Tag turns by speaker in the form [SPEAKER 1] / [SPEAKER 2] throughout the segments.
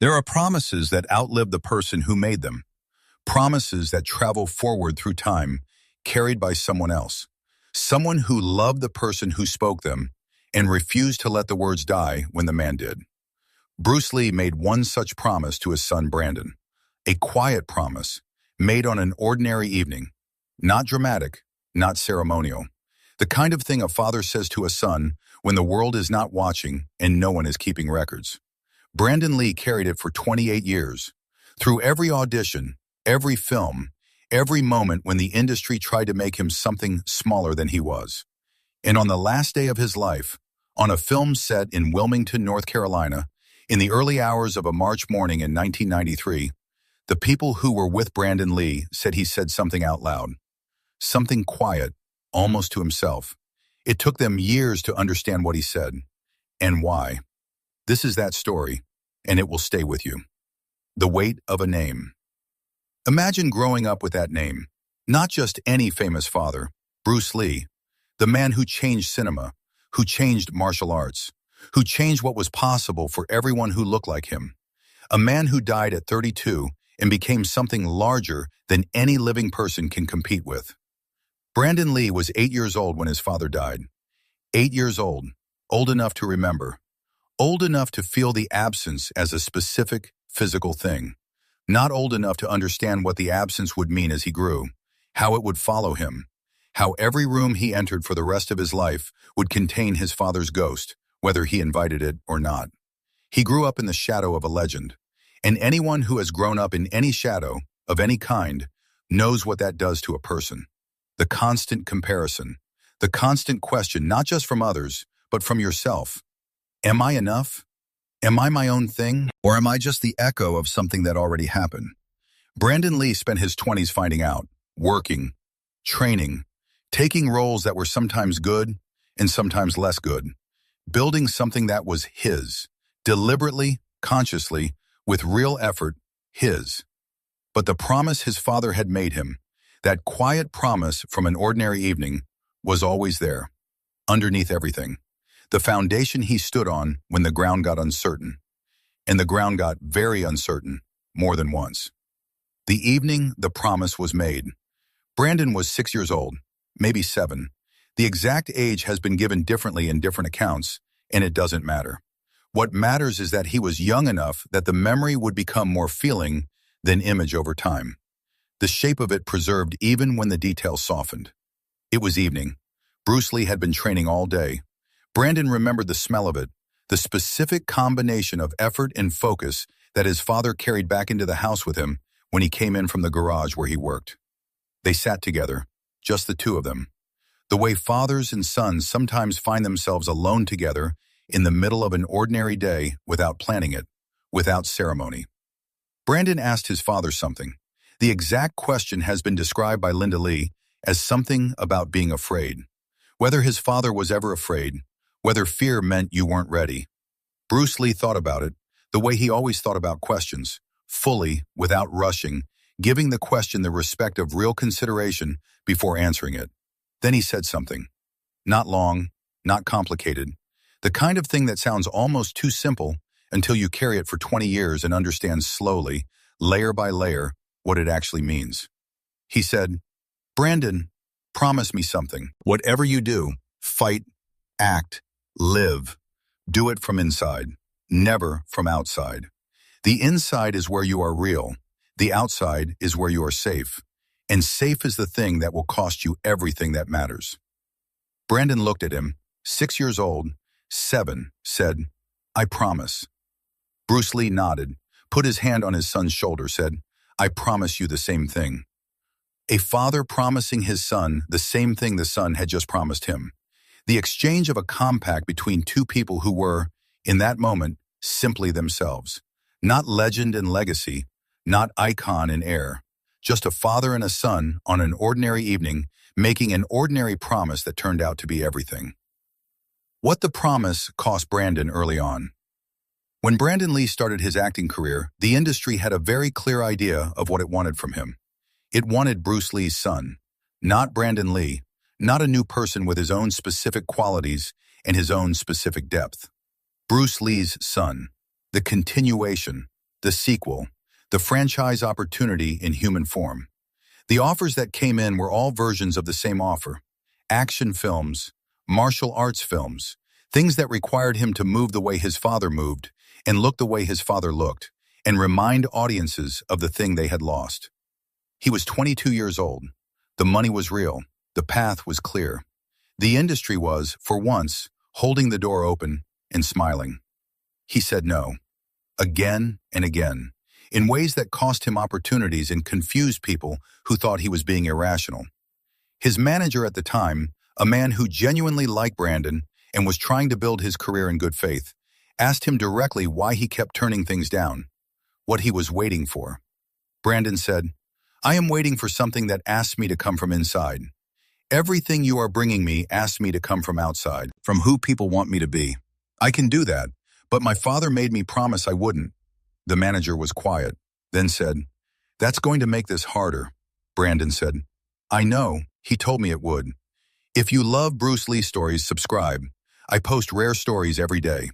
[SPEAKER 1] There are promises that outlive the person who made them, promises that travel forward through time, carried by someone else, someone who loved the person who spoke them and refused to let the words die when the man did. Bruce Lee made one such promise to his son Brandon, a quiet promise made on an ordinary evening, not dramatic, not ceremonial, the kind of thing a father says to a son when the world is not watching and no one is keeping records. Brandon Lee carried it for 28 years. Through every audition, every film, every moment when the industry tried to make him something smaller than he was. And on the last day of his life, on a film set in Wilmington, North Carolina, in the early hours of a March morning in 1993, the people who were with Brandon Lee said he said something out loud. Something quiet, almost to himself. It took them years to understand what he said and why. This is that story, and it will stay with you. The weight of a name. Imagine growing up with that name. Not just any famous father, Bruce Lee, the man who changed cinema, who changed martial arts, who changed what was possible for everyone who looked like him. A man who died at 32 and became something larger than any living person can compete with. Brandon Lee was 8 years old when his father died. 8 years old enough to remember, old enough to feel the absence as a specific physical thing, not old enough to understand what the absence would mean as he grew, how it would follow him, how every room he entered for the rest of his life would contain his father's ghost, whether he invited it or not. He grew up in the shadow of a legend, and anyone who has grown up in any shadow, of any kind, knows what that does to a person. The constant comparison, the constant question, not just from others, but from yourself. Am I enough? Am I my own thing? Or am I just the echo of something that already happened? Brandon Lee spent his 20s finding out, working, training, taking roles that were sometimes good and sometimes less good, building something that was his, deliberately, consciously, with real effort, his. But the promise his father had made him, that quiet promise from an ordinary evening, was always there, underneath everything. The foundation he stood on when the ground got uncertain. And the ground got very uncertain more than once. The evening the promise was made. Brandon was 6 years old, maybe 7. The exact age has been given differently in different accounts, and it doesn't matter. What matters is that he was young enough that the memory would become more feeling than image over time. The shape of it preserved even when the details softened. It was evening. Bruce Lee had been training all day. Brandon remembered the smell of it, the specific combination of effort and focus that his father carried back into the house with him when he came in from the garage where he worked. They sat together, just the two of them. The way fathers and sons sometimes find themselves alone together in the middle of an ordinary day without planning it, without ceremony. Brandon asked his father something. The exact question has been described by Linda Lee as something about being afraid. Whether his father was ever afraid, whether fear meant you weren't ready. Bruce Lee thought about it the way he always thought about questions, fully, without rushing, giving the question the respect of real consideration before answering it. Then he said something. Not long, not complicated. The kind of thing that sounds almost too simple until you carry it for 20 years and understand slowly, layer by layer, what it actually means. He said, "Brandon, promise me something. Whatever you do, fight, act, live. Do it from inside, never from outside. The inside is where you are real. The outside is where you are safe. And safe is the thing that will cost you everything that matters." Brandon looked at him, 6 years old, 7, said, "I promise." Bruce Lee nodded, put his hand on his son's shoulder, said, "I promise you the same thing." A father promising his son the same thing the son had just promised him. The exchange of a compact between two people who were, in that moment, simply themselves. Not legend and legacy, not icon and heir. Just a father and a son on an ordinary evening making an ordinary promise that turned out to be everything. What the promise cost Brandon early on. When Brandon Lee started his acting career, the industry had a very clear idea of what it wanted from him. It wanted Bruce Lee's son, not Brandon Lee, not a new person with his own specific qualities and his own specific depth. Bruce Lee's son, the continuation, the sequel, the franchise opportunity in human form. The offers that came in were all versions of the same offer: action films, martial arts films, things that required him to move the way his father moved and look the way his father looked, and remind audiences of the thing they had lost. He was 22 years old. The money was real. The path was clear. The industry was, for once, holding the door open and smiling. He said no, again and again, in ways that cost him opportunities and confused people who thought he was being irrational. His manager at the time, a man who genuinely liked Brandon and was trying to build his career in good faith, asked him directly why he kept turning things down, what he was waiting for. Brandon said, "I am waiting for something that asks me to come from inside. Everything you are bringing me asks me to come from outside, from who people want me to be. I can do that, but my father made me promise I wouldn't." The manager was quiet, then said, "That's going to make this harder." Brandon said, "I know, he told me it would. If you love Bruce Lee stories, subscribe. I post rare stories every day."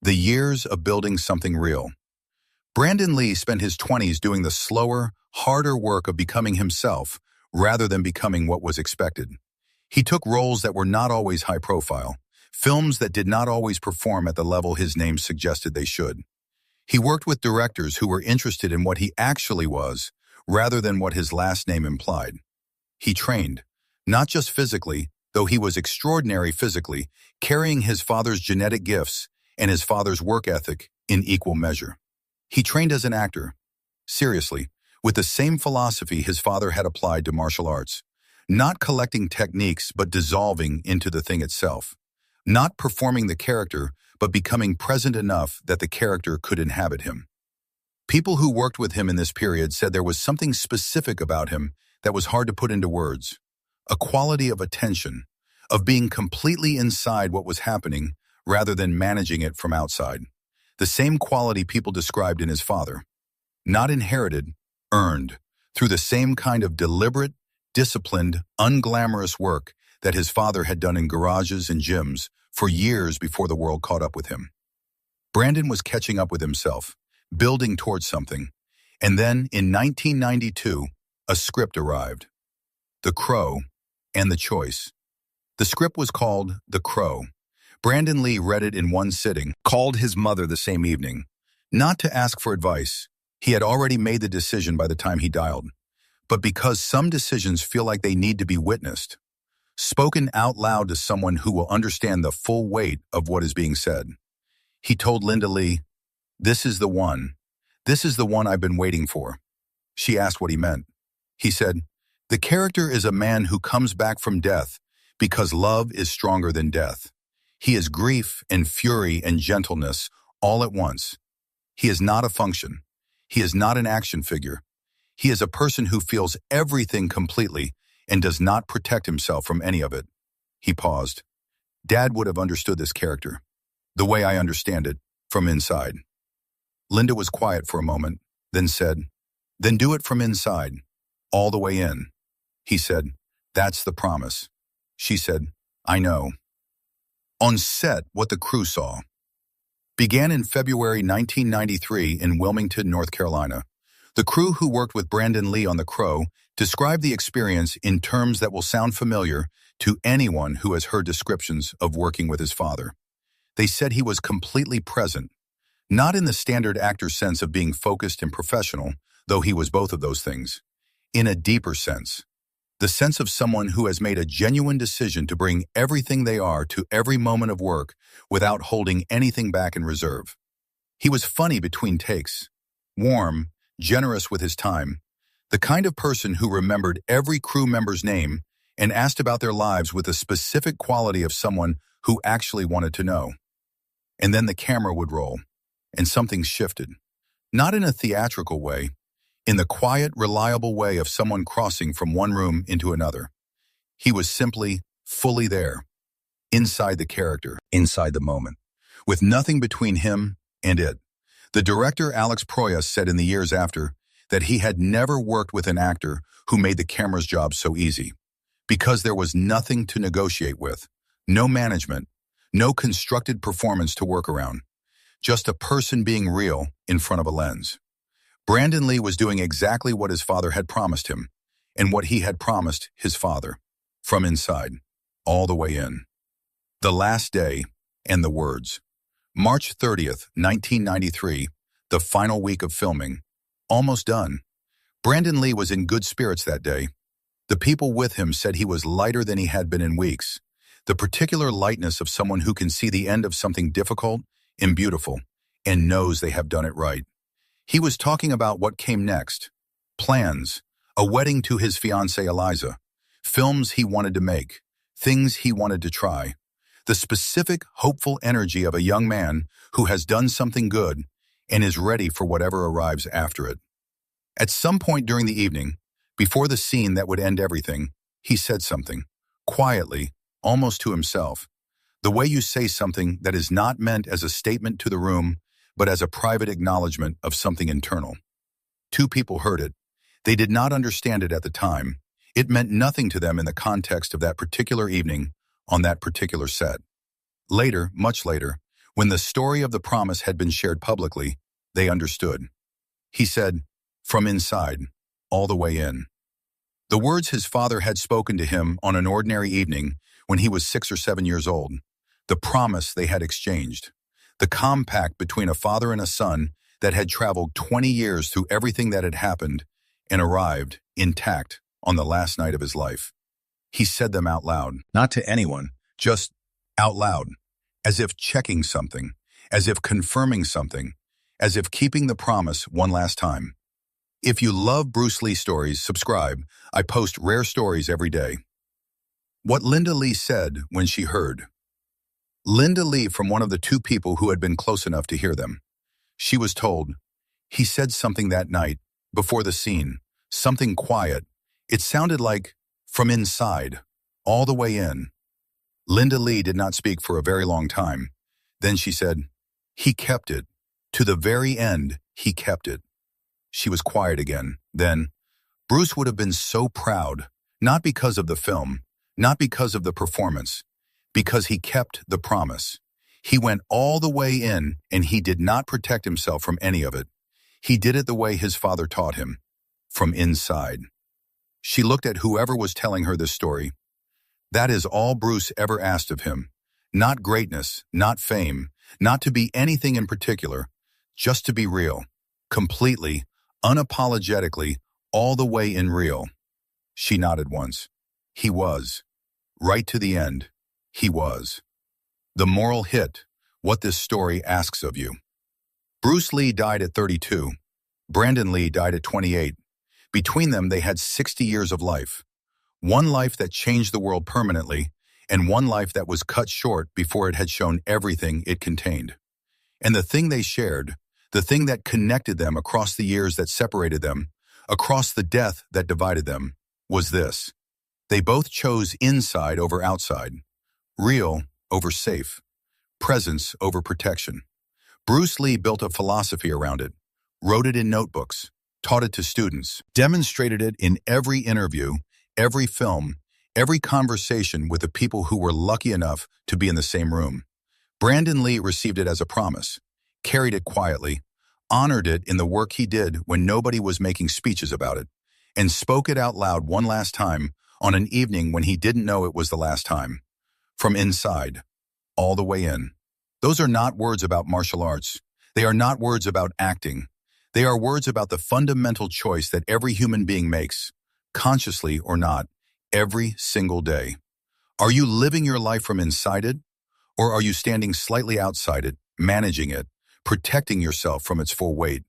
[SPEAKER 1] The years of building something real. Brandon Lee spent his 20s doing the slower, harder work of becoming himself rather than becoming what was expected. He took roles that were not always high profile, films that did not always perform at the level his name suggested they should. He worked with directors who were interested in what he actually was rather than what his last name implied. He trained, not just physically, though he was extraordinary physically, carrying his father's genetic gifts and his father's work ethic in equal measure. He trained as an actor, seriously, with the same philosophy his father had applied to martial arts, not collecting techniques but dissolving into the thing itself, not performing the character but becoming present enough that the character could inhabit him. People who worked with him in this period said there was something specific about him that was hard to put into words, a quality of attention, of being completely inside what was happening rather than managing it from outside. The same quality people described in his father. Not inherited, earned, through the same kind of deliberate, disciplined, unglamorous work that his father had done in garages and gyms for years before the world caught up with him. Brandon was catching up with himself, building towards something, and then, in 1992, a script arrived. The Crow and the Choice. The script was called The Crow. Brandon Lee read it in one sitting, called his mother the same evening. Not to ask for advice. He had already made the decision by the time he dialed. But because some decisions feel like they need to be witnessed, spoken out loud to someone who will understand the full weight of what is being said. He told Linda Lee, "This is the one. This is the one I've been waiting for." She asked what he meant. He said, "The character is a man who comes back from death because love is stronger than death. He is grief and fury and gentleness all at once. He is not a function. He is not an action figure. He is a person who feels everything completely and does not protect himself from any of it." He paused. "Dad would have understood this character, the way I understand it, from inside." Linda was quiet for a moment, then said, "Then do it from inside, all the way in." He said, "That's the promise." She said, "I know." On set, what the crew saw began in February 1993 in Wilmington, North Carolina. The crew who worked with Brandon Lee on The Crow described the experience in terms that will sound familiar to anyone who has heard descriptions of working with his father. They said he was completely present, not in the standard actor sense of being focused and professional, though he was both of those things, in a deeper sense. The sense of someone who has made a genuine decision to bring everything they are to every moment of work without holding anything back in reserve. He was funny between takes, warm, generous with his time, the kind of person who remembered every crew member's name and asked about their lives with a specific quality of someone who actually wanted to know. And then the camera would roll, and something shifted. Not in a theatrical way, in the quiet, reliable way of someone crossing from one room into another. He was simply, fully there, inside the character, inside the moment, with nothing between him and it. The director Alex Proyas said in the years after that he had never worked with an actor who made the camera's job so easy, because there was nothing to negotiate with, no management, no constructed performance to work around, just a person being real in front of a lens. Brandon Lee was doing exactly what his father had promised him, and what he had promised his father, from inside, all the way in. The last day, and the words. March 30th, 1993, the final week of filming. Almost done. Brandon Lee was in good spirits that day. The people with him said he was lighter than he had been in weeks. The particular lightness of someone who can see the end of something difficult and beautiful, and knows they have done it right. He was talking about what came next. Plans, a wedding to his fiancée Eliza, films he wanted to make, things he wanted to try. The specific, hopeful energy of a young man who has done something good and is ready for whatever arrives after it. At some point during the evening, before the scene that would end everything, he said something, quietly, almost to himself. The way you say something that is not meant as a statement to the room, but as a private acknowledgement of something internal. Two people heard it. They did not understand it at the time. It meant nothing to them in the context of that particular evening, on that particular set. Later, much later, when the story of the promise had been shared publicly, they understood. He said, from inside, all the way in. The words his father had spoken to him on an ordinary evening when he was 6 or 7 years old. The promise they had exchanged. The compact between a father and a son that had traveled 20 years through everything that had happened and arrived, intact, on the last night of his life. He said them out loud, not to anyone, just out loud, as if checking something, as if confirming something, as if keeping the promise one last time. If you love Bruce Lee stories, subscribe. I post rare stories every day. What Linda Lee said when she heard. Linda Lee from one of the two people who had been close enough to hear them. She was told, he said something that night, before the scene, something quiet. It sounded like, from inside, all the way in. Linda Lee did not speak for a very long time. Then she said, he kept it. To the very end, he kept it. She was quiet again. Then, Bruce would have been so proud, not because of the film, not because of the performance, because he kept the promise. He went all the way in, and he did not protect himself from any of it. He did it the way his father taught him, from inside. She looked at whoever was telling her this story. That is all Bruce ever asked of him. Not greatness, not fame, not to be anything in particular, just to be real, completely, unapologetically, all the way in real. She nodded once. He was. Right to the end, he was. The moral hit, what this story asks of you. Bruce Lee died at 32. Brandon Lee died at 28. Between them, they had 60 years of life. One life that changed the world permanently, and one life that was cut short before it had shown everything it contained. And the thing they shared, the thing that connected them across the years that separated them, across the death that divided them, was this. They both chose inside over outside, real over safe, presence over protection. Bruce Lee built a philosophy around it, wrote it in notebooks, taught it to students, demonstrated it in every interview, every film, every conversation with the people who were lucky enough to be in the same room. Brandon Lee received it as a promise, carried it quietly, honored it in the work he did when nobody was making speeches about it, and spoke it out loud one last time on an evening when he didn't know it was the last time. From inside, all the way in. Those are not words about martial arts. They are not words about acting. They are words about the fundamental choice that every human being makes, consciously or not, every single day. Are you living your life from inside it, or are you standing slightly outside it, managing it, protecting yourself from its full weight?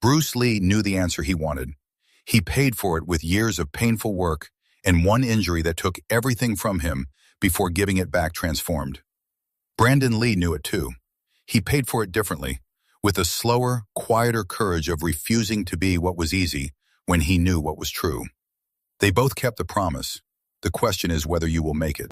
[SPEAKER 1] Bruce Lee knew the answer he wanted. He paid for it with years of painful work and one injury that took everything from him before giving it back transformed. Brandon Lee knew it too. He paid for it differently, with a slower, quieter courage of refusing to be what was easy when he knew what was true. They both kept the promise. The question is whether you will make it.